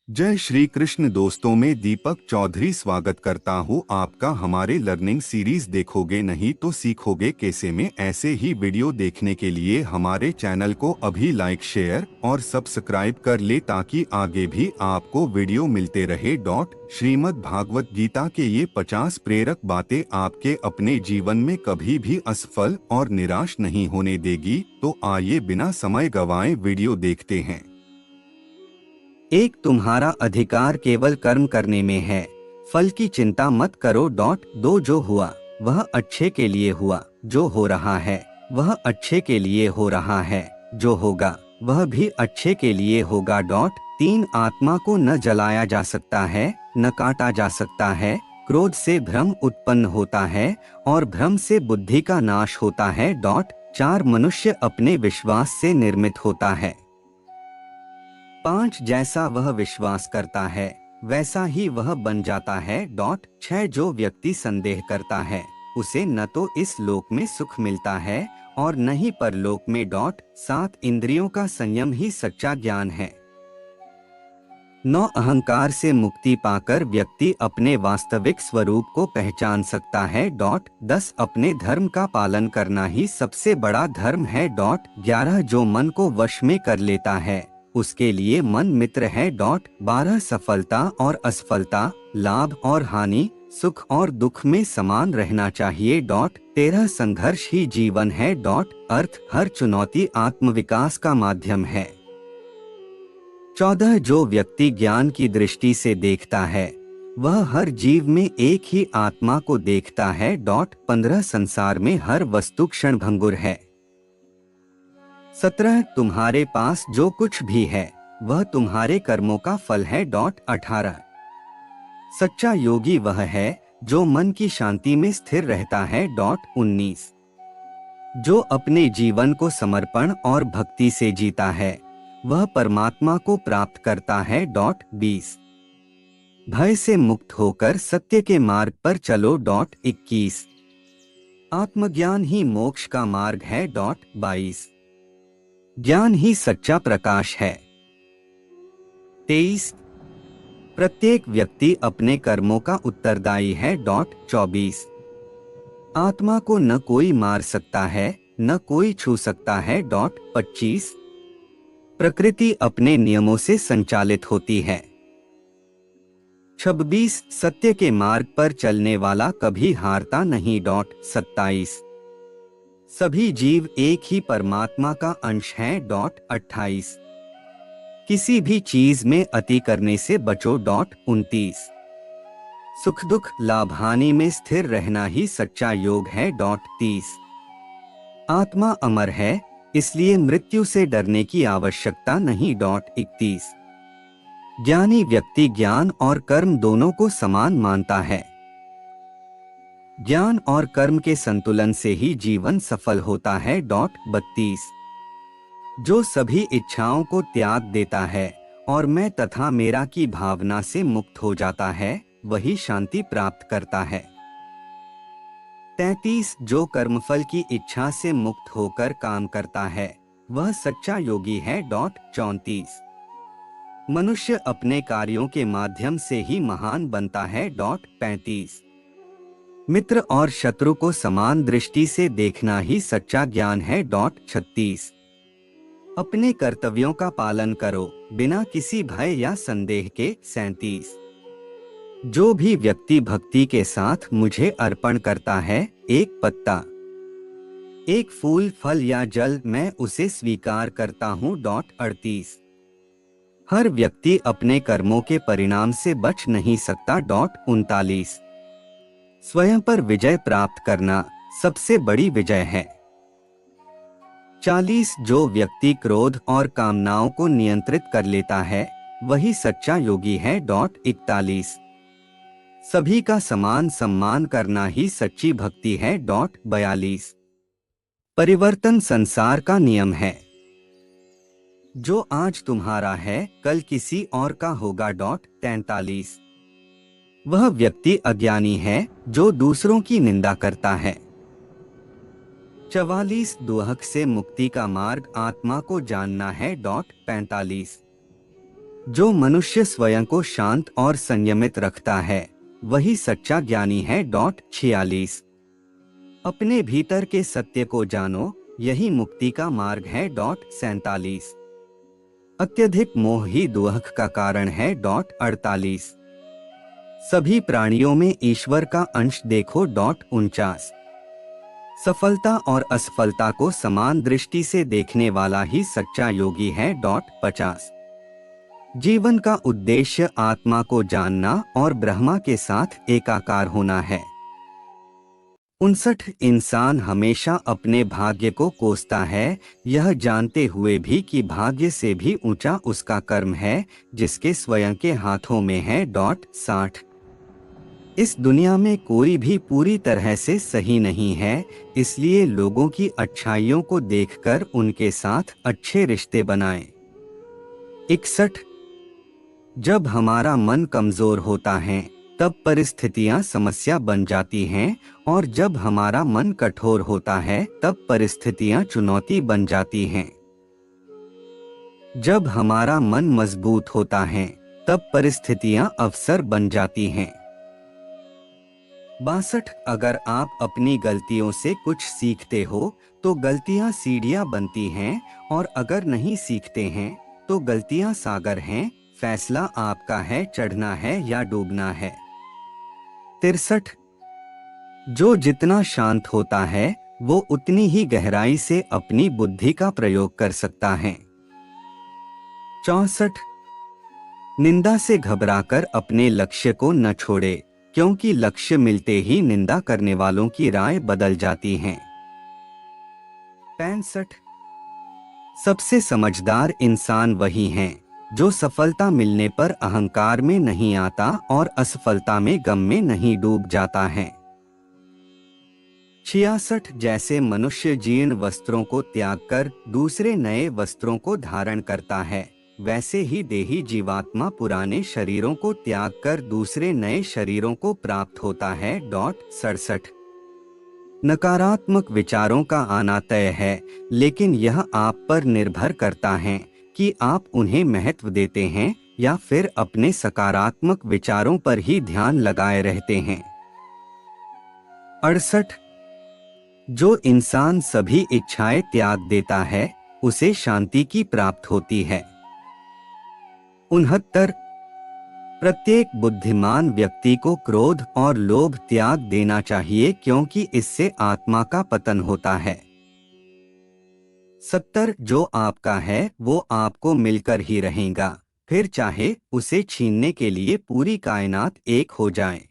जय श्री कृष्ण दोस्तों, मैं दीपक चौधरी स्वागत करता हूँ आपका हमारे लर्निंग सीरीज देखोगे नहीं तो सीखोगे कैसे में ऐसे ही वीडियो देखने के लिए हमारे चैनल को अभी लाइक शेयर और सब्सक्राइब कर ले ताकि आगे भी आपको वीडियो मिलते रहे। श्रीमद् भागवत गीता के ये 50 प्रेरक बातें आपके अपने जीवन में कभी भी असफल और निराश नहीं होने देगी। तो आइए बिना समय गवाए वीडियो देखते हैं। एक, तुम्हारा अधिकार केवल कर्म करने में है, फल की चिंता मत करो। दो, जो हुआ वह अच्छे के लिए हुआ, जो हो रहा है वह अच्छे के लिए हो रहा है, जो होगा वह भी अच्छे के लिए होगा। तीन, आत्मा को न जलाया जा सकता है न काटा जा सकता है। क्रोध से भ्रम उत्पन्न होता है और भ्रम से बुद्धि का नाश होता है। चार, मनुष्य अपने विश्वास से निर्मित होता है। 5, जैसा वह विश्वास करता है वैसा ही वह बन जाता है। 6, जो व्यक्ति संदेह करता है उसे न तो इस लोक में सुख मिलता है और न ही परलोक में। 7, इंद्रियों का संयम ही सच्चा ज्ञान है। 9, अहंकार से मुक्ति पाकर व्यक्ति अपने वास्तविक स्वरूप को पहचान सकता है। 10, अपने धर्म का पालन करना ही सबसे बड़ा धर्म है। 11, जो मन को वश में कर लेता है उसके लिए मन मित्र है। 12, सफलता और असफलता, लाभ और हानि, सुख और दुख में समान रहना चाहिए। 13, संघर्ष ही जीवन है। अर्थ, हर चुनौती आत्मविकास का माध्यम है। 14, जो व्यक्ति ज्ञान की दृष्टि से देखता है वह हर जीव में एक ही आत्मा को देखता है। 15, संसार में हर वस्तु क्षण भंगुर है। 17, तुम्हारे पास जो कुछ भी है वह तुम्हारे कर्मों का फल है। 18, सच्चा योगी वह है जो मन की शांति में स्थिर रहता है। 19, जो अपने जीवन को समर्पण और भक्ति से जीता है वह परमात्मा को प्राप्त करता है। 20, भय से मुक्त होकर सत्य के मार्ग पर चलो। 21, आत्मज्ञान ही मोक्ष का मार्ग है। 22, ज्ञान ही सच्चा प्रकाश है। 23, प्रत्येक व्यक्ति अपने कर्मों का उत्तरदायी है। 24, आत्मा को न कोई मार सकता है न कोई छू सकता है। 25, प्रकृति अपने नियमों से संचालित होती है। 26, सत्य के मार्ग पर चलने वाला कभी हारता नहीं। 27, सभी जीव एक ही परमात्मा का अंश हैं। 28, किसी भी चीज में अति करने से बचो। 29, सुख दुख लाभ हानि में स्थिर रहना ही सच्चा योग है। 30, आत्मा अमर है इसलिए मृत्यु से डरने की आवश्यकता नहीं। 31, ज्ञानी व्यक्ति ज्ञान और कर्म दोनों को समान मानता है। ज्ञान और कर्म के संतुलन से ही जीवन सफल होता है। 32, जो सभी इच्छाओं को त्याग देता है और मैं तथा मेरा की भावना से मुक्त हो जाता है वही शांति प्राप्त करता है। 33, जो कर्मफल की इच्छा से मुक्त होकर काम करता है वह सच्चा योगी है। 34, मनुष्य अपने कार्यों के माध्यम से ही महान बनता है। 35, मित्र और शत्रु को समान दृष्टि से देखना ही सच्चा ज्ञान है। 36, अपने कर्तव्यों का पालन करो बिना किसी भय या संदेह के। 37, जो भी व्यक्ति भक्ति के साथ मुझे अर्पण करता है, एक पत्ता, एक फूल, फल या जल, मैं उसे स्वीकार करता हूँ। 38, हर व्यक्ति अपने कर्मों के परिणाम से बच नहीं सकता। 39, स्वयं पर विजय प्राप्त करना सबसे बड़ी विजय है। 40, जो व्यक्ति क्रोध और कामनाओं को नियंत्रित कर लेता है वही सच्चा योगी है। 41, सभी का समान सम्मान करना ही सच्ची भक्ति है। 42, परिवर्तन संसार का नियम है, जो आज तुम्हारा है कल किसी और का होगा। 43, वह व्यक्ति अज्ञानी है जो दूसरों की निंदा करता है। 44, दुहक से मुक्ति का मार्ग आत्मा को जानना है। 45, जो मनुष्य स्वयं को शांत और संयमित रखता है वही सच्चा ज्ञानी है। 46 अपने भीतर के सत्य को जानो, यही मुक्ति का मार्ग है। 47 अत्यधिक मोह ही दुख का कारण है। 48 सभी प्राणियों में ईश्वर का अंश देखो। 49 सफलता और असफलता को समान दृष्टि से देखने वाला ही सच्चा योगी है। 50 जीवन का उद्देश्य आत्मा को जानना और ब्रह्मा के साथ एकाकार होना है। 59 इंसान हमेशा अपने भाग्य को कोसता है, यह जानते हुए भी कि भाग्य से भी ऊंचा उसका कर्म है जिसके स्वयं के हाथों में है। 60 इस दुनिया में कोई भी पूरी तरह से सही नहीं है, इसलिए लोगों की अच्छाइयों को देखकर उनके साथ अच्छे रिश्ते बनाएं। 61 जब हमारा मन कमजोर होता है तब परिस्थितियां समस्या बन जाती हैं, और जब हमारा मन कठोर होता है तब परिस्थितियां चुनौती बन जाती हैं। जब हमारा मन मजबूत होता है तब परिस्थितियां अवसर बन जाती हैं। 62 अगर आप अपनी गलतियों से कुछ सीखते हो तो गलतियां सीढ़ियां बनती हैं, और अगर नहीं सीखते हैं तो गलतियां सागर हैं। फैसला आपका है, चढ़ना है या डूबना है। 63 जो जितना शांत होता है वो उतनी ही गहराई से अपनी बुद्धि का प्रयोग कर सकता है। 64 निंदा से घबराकर अपने लक्ष्य को न छोड़े, क्योंकि लक्ष्य मिलते ही निंदा करने वालों की राय बदल जाती है। 65 सबसे समझदार इंसान वही हैं जो सफलता मिलने पर अहंकार में नहीं आता और असफलता में गम में नहीं डूब जाता है। 66 जैसे मनुष्य जीर्ण वस्त्रों को त्याग कर दूसरे नए वस्त्रों को धारण करता है, वैसे ही देही जीवात्मा पुराने शरीरों को त्याग कर दूसरे नए शरीरों को प्राप्त होता है। 67 नकारात्मक विचारों का आना तय है, लेकिन यह आप पर निर्भर करता है कि आप उन्हें महत्व देते हैं या फिर अपने सकारात्मक विचारों पर ही ध्यान लगाए रहते हैं। 68 जो इंसान सभी इच्छाएं त्याग देता है उसे शांति की प्राप्त होती है। 69 प्रत्येक बुद्धिमान व्यक्ति को क्रोध और लोभ त्याग देना चाहिए, क्योंकि इससे आत्मा का पतन होता है। 70 जो आपका है वो आपको मिलकर ही रहेगा, फिर चाहे उसे छीनने के लिए पूरी कायनात एक हो जाए।